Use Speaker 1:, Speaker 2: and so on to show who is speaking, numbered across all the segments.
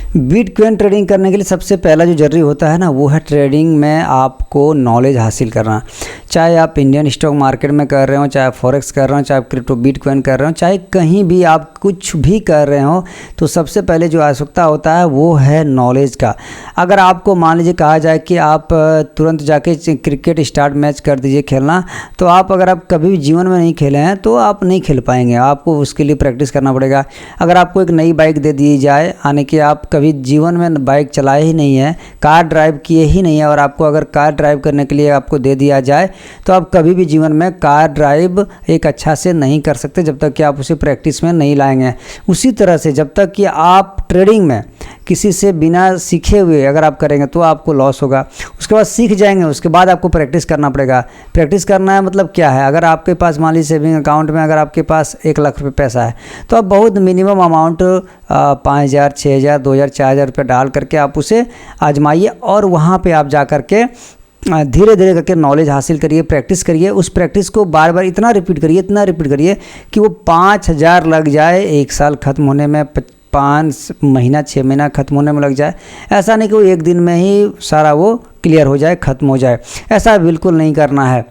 Speaker 1: Bitcoin trading करने के लिए सबसे पहला जो ज़रूरी होता है ना, वो है ट्रेडिंग में आपको नॉलेज हासिल करना। चाहे आप इंडियन स्टॉक मार्केट में कर रहे हो, चाहे फॉरेक्स कर रहे हो, चाहे आप क्रिप्टो बिटकॉइन कर रहे हो, चाहे कहीं भी आप कुछ भी कर रहे हो, तो सबसे पहले जो आवश्यकता होता है वो है नॉलेज का। अगर आपको मान लीजिए कहा जाए कि आप तुरंत जाके क्रिकेट स्टार्ट मैच कर दीजिए खेलना, तो अगर आप कभी भी जीवन में नहीं खेले हैं तो आप नहीं खेल पाएंगे। आपको उसके लिए प्रैक्टिस करना पड़ेगा। अगर आपको एक नई बाइक दे दी जाए, यानी कि आप कभी जीवन में बाइक चलाए ही नहीं है, कार ड्राइव किए ही नहीं है, और आपको अगर कार ड्राइव करने के लिए आपको दे दिया जाए तो आप कभी भी जीवन में कार ड्राइव एक अच्छा से नहीं कर सकते जब तक कि आप उसे प्रैक्टिस में नहीं लाएंगे। उसी तरह से जब तक कि आप ट्रेडिंग में किसी से बिना सीखे हुए अगर आप करेंगे तो आपको लॉस होगा। उसके बाद सीख जाएंगे, उसके बाद आपको प्रैक्टिस करना पड़ेगा। प्रैक्टिस करना है मतलब क्या है, अगर आपके पास मान लीजिए सेविंग अकाउंट में अगर आपके पास 1 लाख रुपये पैसा है, तो आप बहुत मिनिमम अमाउंट 5,000, 6,000, 2,000, 4,000 रुपये डाल करके आप उसे आजमाइए, और वहाँ पर आप जा करके धीरे धीरे करके नॉलेज हासिल करिए, प्रैक्टिस करिए। उस प्रैक्टिस को बार बार इतना रिपीट करिए कि वो 5,000 लग जाए 1 साल ख़त्म होने में, 5 महीना 6 महीना ख़त्म होने में लग जाए। ऐसा नहीं कि वो 1 दिन में ही सारा वो क्लियर हो जाए, ख़त्म हो जाए, ऐसा बिल्कुल नहीं करना है।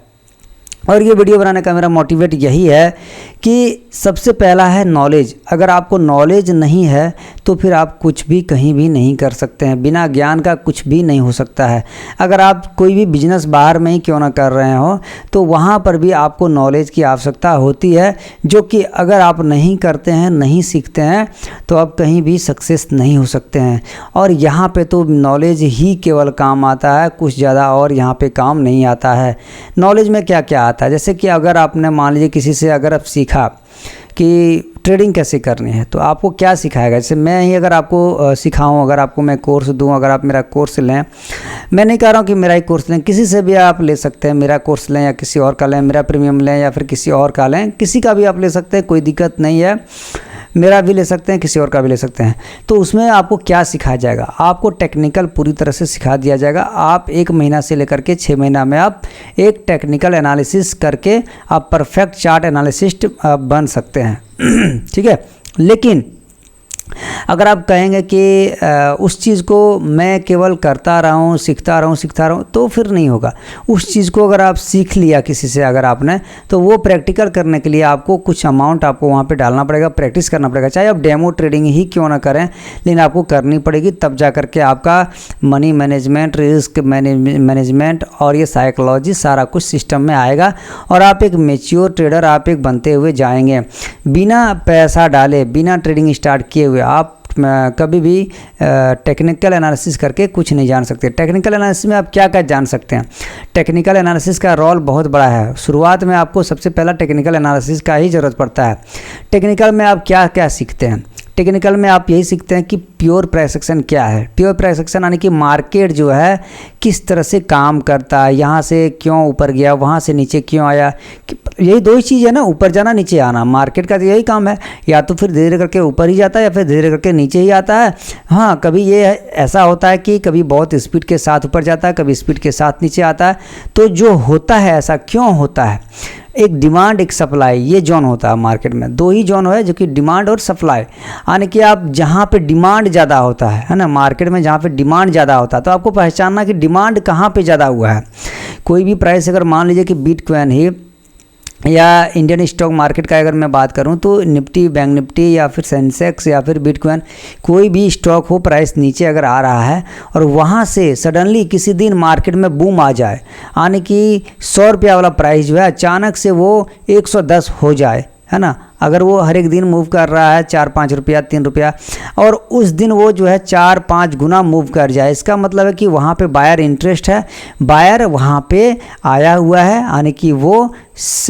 Speaker 1: और ये वीडियो बनाने का मेरा मोटिवेट यही है कि सबसे पहला है नॉलेज। अगर आपको नॉलेज नहीं है तो फिर आप कुछ भी कहीं भी नहीं कर सकते हैं। बिना ज्ञान का कुछ भी नहीं हो सकता है। अगर आप कोई भी बिजनेस बाहर में ही क्यों ना कर रहे हो, तो वहाँ पर भी आपको नॉलेज की आवश्यकता होती है, जो कि अगर आप नहीं करते हैं, नहीं सीखते हैं, तो आप कहीं भी सक्सेस नहीं हो सकते हैं। और यहाँ पे तो नॉलेज ही केवल काम आता है, कुछ ज़्यादा और यहाँ पे काम नहीं आता है। नॉलेज में क्या क्या आता है, जैसे कि अगर आपने मान लीजिए किसी से अगर आप सीखा कि ट्रेडिंग कैसे करनी है, तो आपको क्या सिखाएगा। जैसे मैं ही अगर आपको सिखाऊं, अगर आपको मैं कोर्स दूं, अगर आप मेरा कोर्स लें, मैं नहीं कह रहा हूं कि मेरा ही कोर्स लें, किसी से भी आप ले सकते हैं। मेरा कोर्स लें या किसी और का लें, मेरा प्रीमियम लें या फिर किसी और का लें, किसी का भी आप ले सकते हैं, कोई दिक्कत नहीं है। मेरा भी ले सकते हैं, किसी और का भी ले सकते हैं। तो उसमें आपको क्या सिखाया जाएगा, आपको टेक्निकल पूरी तरह से सिखा दिया जाएगा। आप 1 महीना से लेकर के 6 महीना में आप एक टेक्निकल एनालिसिस करके आप परफेक्ट चार्ट एनालिसिस्ट बन सकते हैं। ठीक है। लेकिन अगर आप कहेंगे कि उस चीज़ को मैं केवल करता रहा हूँ, सीखता रहूँ, तो फिर नहीं होगा। उस चीज़ को अगर आप सीख लिया किसी से अगर आपने, तो वो प्रैक्टिकल करने के लिए आपको कुछ अमाउंट आपको वहाँ पे डालना पड़ेगा, प्रैक्टिस करना पड़ेगा। चाहे आप डेमो ट्रेडिंग ही क्यों ना करें, लेकिन आपको करनी पड़ेगी, तब जा करके आपका मनी मैनेजमेंट, रिस्क मैनेजमेंट और ये साइकोलॉजी सारा कुछ सिस्टम में आएगा, और आप एक मैच्योर ट्रेडर आप एक बनते हुए जाएंगे। बिना पैसा डाले, बिना ट्रेडिंग स्टार्ट किए हुए आप कभी भी टेक्निकल एनालिसिस करके कुछ नहीं जान सकते। टेक्निकल एनालिसिस में आप क्या क्या जान सकते हैं। टेक्निकल एनालिसिस का रोल बहुत बड़ा है। शुरुआत में आपको सबसे पहला टेक्निकल एनालिसिस का ही ज़रूरत पड़ता है। टेक्निकल में आप क्या क्या सीखते हैं। टेक्निकल में आप यही सीखते हैं कि प्योर प्राइस एक्शन क्या है। प्योर प्राइस एक्शन यानी कि मार्केट जो है किस तरह से काम करता है, यहाँ से क्यों ऊपर गया, वहाँ से नीचे क्यों आया। यही 2 ही चीज़ है ना, ऊपर जाना, नीचे आना। मार्केट का तो यही काम है, या तो फिर धीरे करके ऊपर ही जाता है या फिर धीरे करके नीचे ही आता है। हाँ, कभी ये ऐसा होता है कि कभी बहुत स्पीड के साथ ऊपर जाता है, कभी स्पीड के साथ नीचे आता है। तो जो होता है ऐसा क्यों होता है, एक डिमांड एक सप्लाई, ये जोन होता है मार्केट में। 2 ही जोन है, जो कि डिमांड और सप्लाई, यानी कि आप जहाँ पे डिमांड ज़्यादा होता है ना, मार्केट में जहाँ पे डिमांड ज़्यादा होता है, तो आपको पहचानना कि डिमांड कहाँ पे ज़्यादा हुआ है। कोई भी प्राइस अगर मान लीजिए कि बिटकॉइन ही या इंडियन स्टॉक मार्केट का अगर मैं बात करूं, तो निफ्टी, बैंक निफ्टी या फिर सेंसेक्स या फिर बिटकॉइन, कोई भी स्टॉक हो, प्राइस नीचे अगर आ रहा है और वहां से सडनली किसी दिन मार्केट में बूम आ जाए, यानी कि 100 रुपया वाला प्राइस जो है अचानक से वो 110 हो जाए, है ना। अगर वो हर एक दिन मूव कर रहा है 4-5 रुपया, 3 रुपया, और उस दिन वो जो है 4-5 गुना मूव कर जाए, इसका मतलब है कि वहाँ पे बायर इंटरेस्ट है, बायर वहाँ पे आया हुआ है, यानी कि वो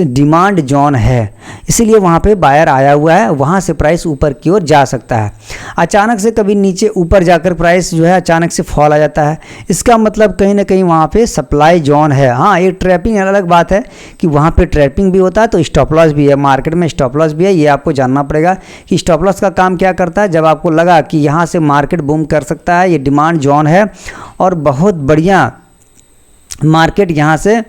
Speaker 1: डिमांड जोन है, इसीलिए वहाँ पे बायर आया हुआ है, वहाँ से प्राइस ऊपर की ओर जा सकता है। अचानक से कभी नीचे ऊपर जाकर प्राइस जो है अचानक से फॉल आ जाता है, इसका मतलब कहीं ना कहीं वहाँ पे सप्लाई जोन है। हाँ, ये ट्रैपिंग अलग बात है कि वहाँ पे ट्रैपिंग भी होता है, तो स्टॉप लॉस भी है, मार्केट में स्टॉप लॉस भी है। ये आपको जानना पड़ेगा कि स्टॉप लॉस का काम क्या करता है। जब आपको लगा कि यहाँ से मार्केट बूम कर सकता है, ये डिमांड जोन है और बहुत बढ़िया मार्केट यहाँ से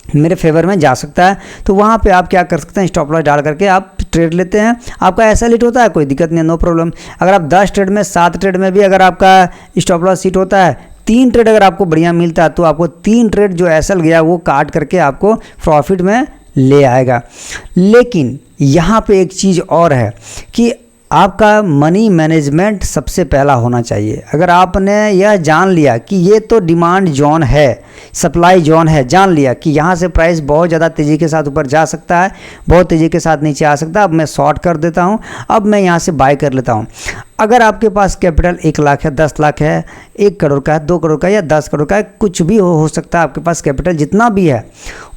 Speaker 1: मेरे फेवर में जा सकता है। तो वहाँ पे आप क्या कर सकते हैं, स्टॉप लॉस डाल करके आप ट्रेड लेते हैं। आपका ऐसा हिट होता है, कोई दिक्कत नहीं है, नो प्रॉब्लम। अगर आप 10 ट्रेड में 7 ट्रेड में भी अगर आपका स्टॉप लॉस हिट होता है, 3 ट्रेड अगर आपको बढ़िया मिलता है, तो आपको 3 ट्रेड जो ऐसा गया वो काट करके आपको प्रॉफिट में ले आएगा। लेकिन यहाँ पे एक चीज़ और है कि आपका मनी मैनेजमेंट सबसे पहला होना चाहिए। अगर आपने यह जान लिया कि ये तो डिमांड जोन है, सप्लाई जोन है, जान लिया कि यहाँ से प्राइस बहुत ज़्यादा तेज़ी के साथ ऊपर जा सकता है, बहुत तेज़ी के साथ नीचे आ सकता है, अब मैं शॉर्ट कर देता हूँ, अब मैं यहाँ से बाय कर लेता हूँ। अगर आपके पास कैपिटल 1 लाख है, 10 लाख है, 1 करोड़ का है, 2 करोड़ का या 10 करोड़ का है, कुछ भी हो सकता है, आपके पास कैपिटल जितना भी है,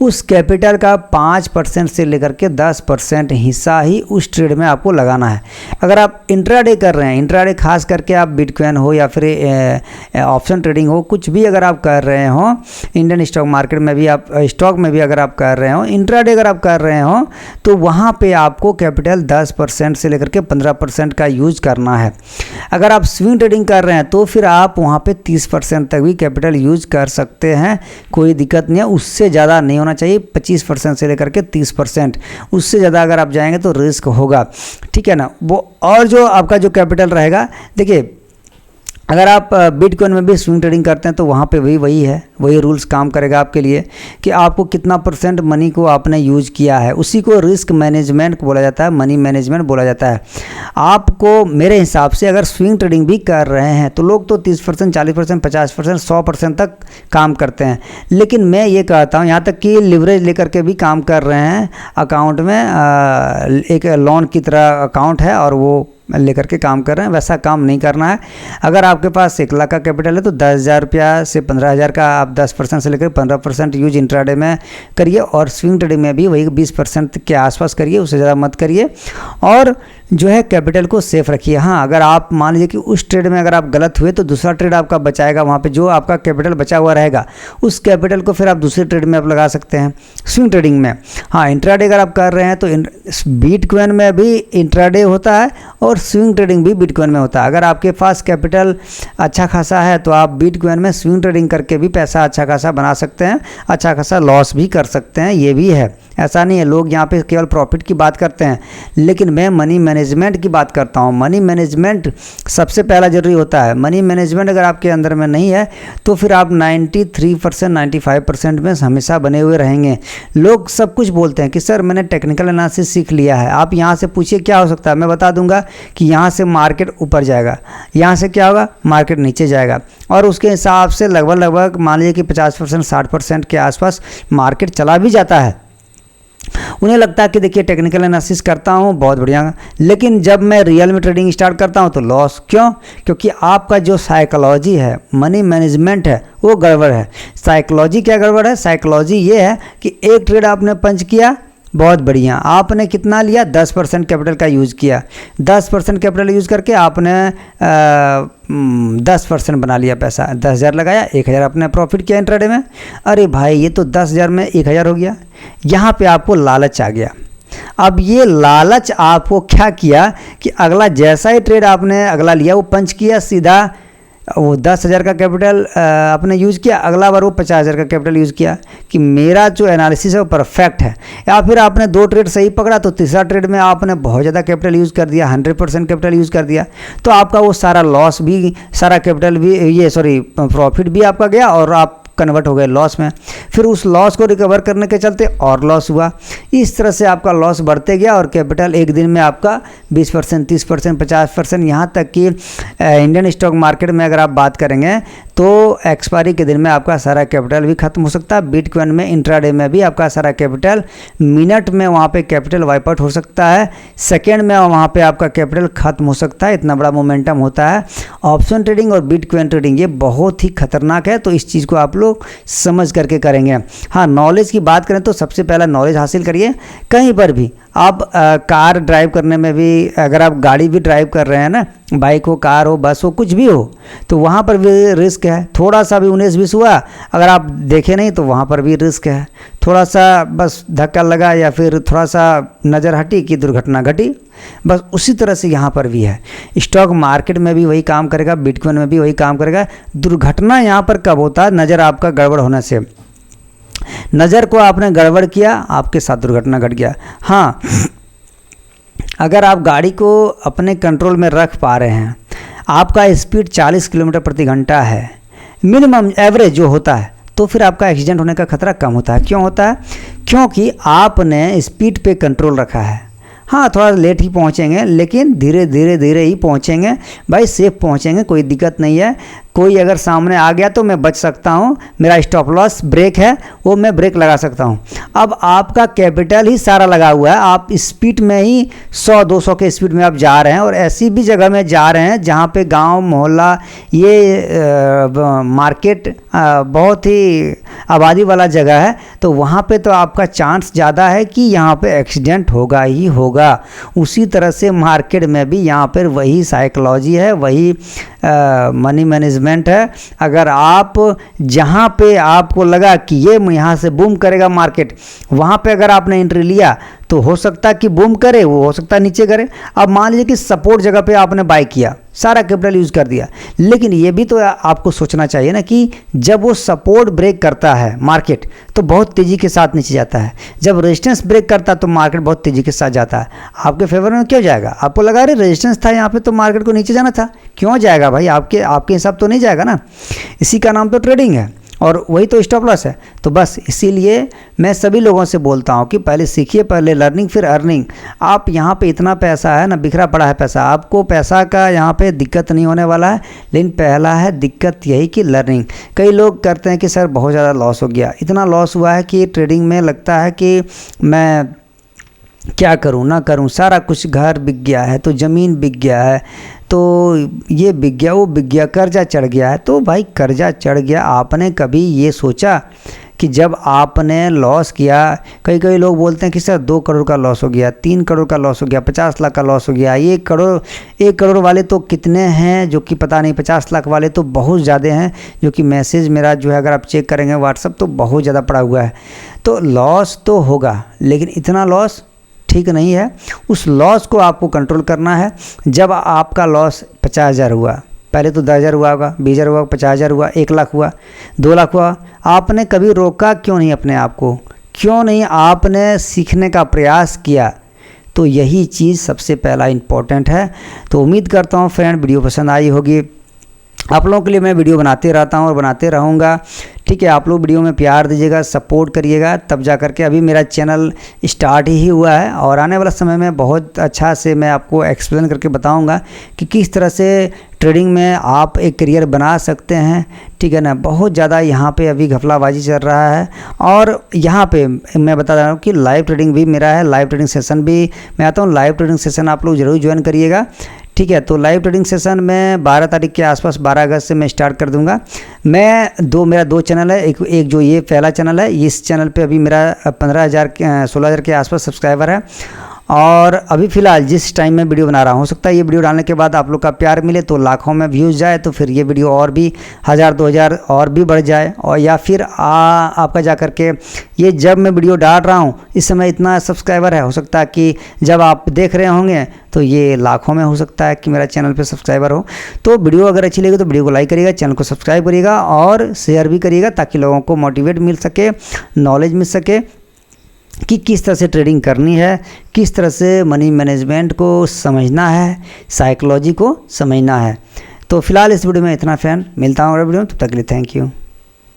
Speaker 1: उस कैपिटल का 5% से लेकर के 10% हिस्सा ही उस ट्रेड में आपको लगाना है। अगर आप इंट्राडे कर रहे हैं, इंट्राडे खास करके आप बिटकॉइन हो या फिर ऑप्शन ट्रेडिंग हो, कुछ भी अगर आप कर रहे हो, इंडियन स्टॉक मार्केट में भी आप स्टॉक में भी अगर आप कर रहे हो, इंट्राडे अगर आप कर रहे हो, तो वहाँ पे आपको कैपिटल 10% से लेकर के 15% का यूज करना है। अगर आप स्विंग ट्रेडिंग कर रहे हैं तो फिर आप वहाँ पे 30% तक भी कैपिटल यूज कर सकते हैं, कोई दिक्कत नहीं है। उससे ज़्यादा नहीं होना चाहिए, 25% से लेकर के 30%, उससे ज़्यादा अगर आप जाएंगे तो रिस्क होगा, ठीक है ना वो। और जो आपका जो कैपिटल रहेगा, देखिए अगर आप बिटकॉइन में भी स्विंग ट्रेडिंग करते हैं तो वहाँ पे भी वही है, वही रूल्स काम करेगा आपके लिए कि आपको कितना % मनी को आपने यूज किया है, उसी को रिस्क मैनेजमेंट बोला जाता है, मनी मैनेजमेंट बोला जाता है। आपको मेरे हिसाब से अगर स्विंग ट्रेडिंग भी कर रहे हैं तो लोग तो 30%, 40%, 50%, 100% तक काम करते हैं, लेकिन मैं ये कहता हूँ यहाँ तक कि लिवरेज लेकर के भी काम कर रहे हैं। अकाउंट में एक लोन की तरह अकाउंट है और वो लेकर के काम कर रहे हैं, वैसा काम नहीं करना है। अगर आपके पास 1 लाख का कैपिटल है तो 10,000 रुपया से 15,000 का आप 10% से लेकर 15% यूज इंट्राडे में करिए, और स्विंग ट्रेडिंग में भी वही 20% के आसपास करिए, उससे ज़्यादा मत करिए, और जो है कैपिटल को सेफ रखिए। हाँ, अगर आप मान लीजिए कि उस ट्रेड में अगर आप गलत हुए तो दूसरा ट्रेड आपका बचाएगा, वहाँ पे जो आपका कैपिटल बचा हुआ रहेगा उस कैपिटल को फिर आप दूसरे ट्रेड में आप लगा सकते हैं स्विंग ट्रेडिंग में। हाँ, इंट्राडे अगर आप कर रहे हैं तो बिटकॉइन में भी इंट्राडे होता है और स्विंग ट्रेडिंग भी बिटकॉइन में होता है। अगर आपके पास कैपिटल अच्छा खासा है तो आप बिटकॉइन में स्विंग ट्रेडिंग करके भी पैसा अच्छा खासा बना सकते हैं, अच्छा खासा लॉस भी कर सकते हैं, ये भी है। ऐसा नहीं है, लोग यहाँ पे केवल प्रॉफिट की बात करते हैं, लेकिन मैं मनी मैनेजमेंट की बात करता हूँ। मनी मैनेजमेंट सबसे पहला जरूरी होता है। मनी मैनेजमेंट अगर आपके अंदर में नहीं है तो फिर आप 93%, 95% में हमेशा बने हुए रहेंगे। लोग सब कुछ बोलते हैं कि सर मैंने टेक्निकल एनालिसिस सीख लिया है। आप यहाँ से पूछिए क्या हो सकता है, मैं बता दूंगा कि यहाँ से मार्केट ऊपर जाएगा, यहाँ से क्या होगा, मार्केट नीचे जाएगा, और उसके हिसाब से लगभग मान लीजिए कि 50%, 60% के आसपास मार्केट चला भी जाता है। उन्हें लगता है कि देखिए टेक्निकल एनालिसिस करता हूँ बहुत बढ़िया, लेकिन जब मैं रियल में ट्रेडिंग स्टार्ट करता हूँ तो लॉस। क्यों? क्योंकि आपका जो साइकोलॉजी है, मनी मैनेजमेंट है, वो गड़बड़ है। साइकोलॉजी क्या गड़बड़ है? साइकोलॉजी ये है कि एक ट्रेड आपने पंच किया, बहुत बढ़िया, आपने कितना लिया, 10% कैपिटल का यूज़ किया, 10% कैपिटल यूज़ करके आपने 10% बना लिया पैसा, 10,000 लगाया, 1,000 आपने प्रॉफिट किया इंट्राडे में। अरे भाई ये तो 10,000 में 1,000 हो गया। यहाँ पे आपको लालच आ गया। अब ये लालच आपको क्या किया कि अगला जैसा ही ट्रेड आपने अगला लिया, वो पंच किया, सीधा वो 10,000 का कैपिटल आपने यूज़ किया, अगला बार वो 50,000 का कैपिटल यूज़ किया कि मेरा जो एनालिसिस है वो परफेक्ट है। या फिर आपने 2 ट्रेड सही पकड़ा तो तीसरा ट्रेड में आपने बहुत ज़्यादा कैपिटल यूज़ कर दिया, 100% कैपिटल यूज़ कर दिया, तो आपका वो सारा लॉस भी, सारा कैपिटल भी, प्रॉफिट भी आपका गया और आप कन्वर्ट हो गए लॉस में। फिर उस लॉस को रिकवर करने के चलते और लॉस हुआ। इस तरह से आपका लॉस बढ़ते गया और कैपिटल एक दिन में आपका 20%, 30%, 50%, यहाँ तक कि इंडियन स्टॉक मार्केट में अगर आप बात करेंगे तो एक्सपायरी के दिन में आपका सारा कैपिटल भी खत्म हो सकता है। बिटकॉइन में इंट्राडे में भी आपका सारा कैपिटल मिनट में वहाँ पे कैपिटल वाइप आउट हो सकता है, सेकेंड में वहाँ पे आपका कैपिटल खत्म हो सकता है, इतना बड़ा मोमेंटम होता है। ऑप्शन ट्रेडिंग और बिटकॉइन ट्रेडिंग ये बहुत ही खतरनाक है, तो इस चीज़ को आप लोग समझ करके करेंगे। हाँ, नॉलेज की बात करें तो सबसे पहला नॉलेज हासिल करिए। कहीं पर भी आप कार ड्राइव करने में भी, अगर आप गाड़ी भी ड्राइव कर रहे हैं ना, बाइक हो, कार हो, बस हो, कुछ भी हो, तो वहाँ पर भी रिस्क है। थोड़ा सा भी 19-20 हुआ, अगर आप देखे नहीं तो वहाँ पर भी रिस्क है। थोड़ा सा बस धक्का लगा या फिर थोड़ा सा नज़र हटी कि दुर्घटना घटी, बस उसी तरह से यहाँ पर भी है। स्टॉक मार्केट में भी वही काम करेगा, बिटकॉइन में भी वही काम करेगा। दुर्घटना यहाँ पर कब होता है? नज़र आपका गड़बड़ होने से। नज़र को आपने गड़बड़ किया, आपके साथ दुर्घटना घट गया। हाँ, अगर आप गाड़ी को अपने कंट्रोल में रख पा रहे हैं, आपका स्पीड 40 किलोमीटर प्रति घंटा है, मिनिमम एवरेज जो होता है, तो फिर आपका एक्सीडेंट होने का खतरा कम होता है। क्यों होता है? क्योंकि आपने स्पीड पे कंट्रोल रखा है। हाँ, थोड़ा लेट ही पहुँचेंगे, लेकिन धीरे धीरे धीरे ही पहुँचेंगे भाई, सेफ पहुँचेंगे, कोई दिक्कत नहीं है। कोई अगर सामने आ गया तो मैं बच सकता हूँ, मेरा स्टॉप लॉस ब्रेक है, वो मैं ब्रेक लगा सकता हूँ। अब आपका कैपिटल ही सारा लगा हुआ है, आप स्पीड में ही 100-200 के स्पीड में आप जा रहे हैं, और ऐसी भी जगह में जा रहे हैं जहाँ पे गांव मोहल्ला, ये मार्केट बहुत ही आबादी वाला जगह है, तो वहाँ पे तो आपका चांस ज़्यादा है कि यहाँ पे एक्सीडेंट होगा ही होगा। उसी तरह से मार्केट में भी यहाँ पर वही साइकोलॉजी है, वही मनी मैनेजमेंट है। अगर आप जहाँ पे आपको लगा कि ये यहाँ से बूम करेगा मार्केट, वहाँ पे अगर आपने एंट्री लिया तो हो सकता है कि बूम करे, वो हो सकता है नीचे करे। अब मान लीजिए कि सपोर्ट जगह पे आपने बाय किया, सारा कैपिटल यूज़ कर दिया, लेकिन ये भी तो आपको सोचना चाहिए ना कि जब वो सपोर्ट ब्रेक करता है मार्केट तो बहुत तेज़ी के साथ नीचे जाता है, जब रेजिस्टेंस ब्रेक करता है तो मार्केट बहुत तेज़ी के साथ जाता है। आपके फेवर में क्यों जाएगा? आपको लगा रहे रेजिस्टेंस था यहाँ पे तो मार्केट को नीचे जाना था, क्यों जाएगा भाई? आपके हिसाब तो नहीं जाएगा ना। इसी का नाम तो ट्रेडिंग है, और वही तो स्टॉप लॉस है। तो बस इसीलिए मैं सभी लोगों से बोलता हूँ कि पहले सीखिए, पहले लर्निंग फिर अर्निंग। आप यहाँ पे इतना पैसा है ना, बिखरा पड़ा है पैसा, आपको पैसा का यहाँ पे दिक्कत नहीं होने वाला है, लेकिन पहला है दिक्कत यही कि लर्निंग। कई लोग करते हैं कि सर बहुत ज़्यादा लॉस हो गया, इतना लॉस हुआ है कि ट्रेडिंग में लगता है कि मैं क्या करूं ना करूं, सारा कुछ घर बिक गया है, तो ज़मीन बिक गया है, तो ये बिक गया, वो बिक गया, कर्जा चढ़ गया है। तो भाई कर्जा चढ़ गया, आपने कभी ये सोचा कि जब आपने लॉस किया, कई लोग बोलते हैं कि सर 2 करोड़ का लॉस हो गया, 3 करोड़ का लॉस हो गया, 50 लाख का लॉस हो गया, 1 करोड़ वाले तो कितने हैं जो कि पता नहीं, 50 लाख वाले तो बहुत ज़्यादा हैं, जो कि मैसेज मेरा जो है अगर आप चेक करेंगे व्हाट्सअप तो बहुत ज़्यादा पड़ा हुआ है। तो लॉस तो होगा, लेकिन इतना लॉस ठीक नहीं है। उस लॉस को आपको कंट्रोल करना है। जब आपका लॉस 50,000 हुआ, पहले तो 10,000 हुआ होगा, 20,000 हुआ, 50,000 हुआ, 1 लाख हुआ, 2 लाख हुआ, आपने कभी रोका क्यों नहीं अपने आप को? क्यों नहीं आपने सीखने का प्रयास किया? तो यही चीज़ सबसे पहला इम्पोर्टेंट है। तो उम्मीद करता हूँ फ्रेंड वीडियो पसंद आई होगी। आप लोगों के लिए मैं वीडियो बनाते रहता हूँ और बनाते रहूँगा, ठीक है। आप लोग वीडियो में प्यार दीजिएगा, सपोर्ट करिएगा, तब जा करके अभी मेरा चैनल स्टार्ट ही हुआ है, और आने वाला समय में बहुत अच्छा से मैं आपको एक्सप्लेन करके बताऊंगा कि किस तरह से ट्रेडिंग में आप एक करियर बना सकते हैं, ठीक है ना। बहुत ज़्यादा यहाँ पे अभी घपलाबाजी चल रहा है, और यहाँ पे मैं बता रहा हूँ कि लाइव ट्रेडिंग भी मेरा है, लाइव ट्रेडिंग सेशन भी मैं आता हूँ। लाइव ट्रेडिंग सेशन आप लोग ज़रूर ज्वाइन करिएगा, ठीक है। तो लाइव ट्रेडिंग सेशन में 12 तारीख के आसपास, 12 अगस्त से मैं स्टार्ट कर दूंगा। मेरा 2 चैनल है, एक जो ये पहला चैनल है, इस चैनल पे अभी मेरा 16,000 के आसपास सब्सक्राइबर है, और अभी फ़िलहाल जिस टाइम में वीडियो बना रहा हूँ, हो सकता है ये वीडियो डालने के बाद आप लोग का प्यार मिले तो लाखों में व्यूज़ जाए, तो फिर ये वीडियो और भी 1,000-2,000 और भी बढ़ जाए, और या फिर आपका जा कर के ये जब मैं वीडियो डाल रहा हूँ इस समय इतना सब्सक्राइबर है, हो सकता है कि जब आप देख रहे होंगे तो ये लाखों में हो सकता है कि मेरा चैनल पे सब्सक्राइबर हो। तो वीडियो अगर अच्छी लगी तो वीडियो को लाइक करिएगा, चैनल को सब्सक्राइब करिएगा और शेयर भी करिएगा, ताकि लोगों को मोटिवेट मिल सके, नॉलेज मिल सके कि किस तरह से ट्रेडिंग करनी है, किस तरह से मनी मैनेजमेंट को समझना है, साइकोलॉजी को समझना है। तो फिलहाल इस वीडियो में इतना फ्रेंड, मिलता हूँ अगले वीडियो में, तब तक के लिए थैंक यू।